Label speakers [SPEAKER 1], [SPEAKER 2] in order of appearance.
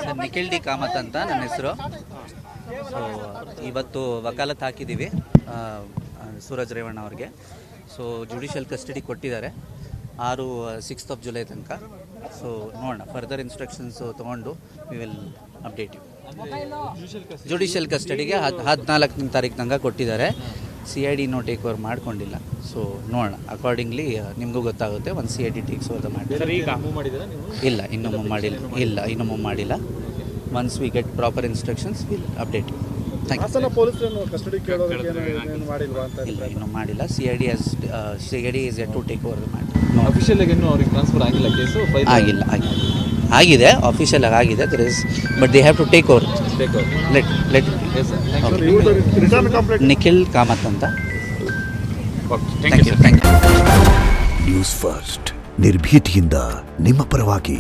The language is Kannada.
[SPEAKER 1] ಸರ್ ನಿಖಿಲ್ ಡಿ ಕಾಮತ್ ಅಂತ ನನ್ನ ಹೆಸರು. ಸೊ ಇವತ್ತು ವಕಾಲತ್ ಹಾಕಿದ್ದೀವಿ ಸೂರಜ್ ರೇವಣ್ಣ ಅವ್ರಿಗೆ. ಸೊ ಜುಡಿಷಿಯಲ್ ಕಸ್ಟಡಿ ಕೊಟ್ಟಿದ್ದಾರೆ 6 ಜುಲೈ ತನಕ. ಸೊ ನೋಡೋಣ, ಫರ್ದರ್ ಇನ್ಸ್ಟ್ರಕ್ಷನ್ಸು ತೊಗೊಂಡು we will update you. Judicial ಕಸ್ಟಡಿಗೆ 14ನೇ ತಾರೀಕು ತನಕ ಕೊಟ್ಟಿದ್ದಾರೆ. CID ಇನ್ನೂ ಟೇಕ್ ಓವರ್ ಮಾಡ್ಕೊಂಡಿಲ್ಲ. ಸೊ ನೋಡೋಣ, ಅಕಾರ್ಡಿಂಗ್ಲಿ ನಿಮಗೂ ಗೊತ್ತಾಗುತ್ತೆ. ಒಂದು CID ಟೇಕ್ಸ್ ಓವರ್ ಮಾಡಿ. ಇಲ್ಲ, ಇನ್ನೂ ಮೂವ್ ಮಾಡಿಲ್ಲ. Once we get proper instructions will update you. Thank you. ಇಲ್ಲ, ಇನ್ನೂ ಮಾಡಿಲ್ಲ. CID is yet to take over ಮಾಡಿ. ಆಗಿದೆ, ಆಫಿಷಿಯಲ್ ಆಗಿದೆ. There is but they have to take over. Let Nikhil Kamath ಅಂತ. Thank you.
[SPEAKER 2] ನ್ಯೂಸ್ ಫಸ್ಟ್ ನಿರ್ಭೀತಿಯಿಂದ ನಿಮ್ಮ ಪರವಾಗಿ.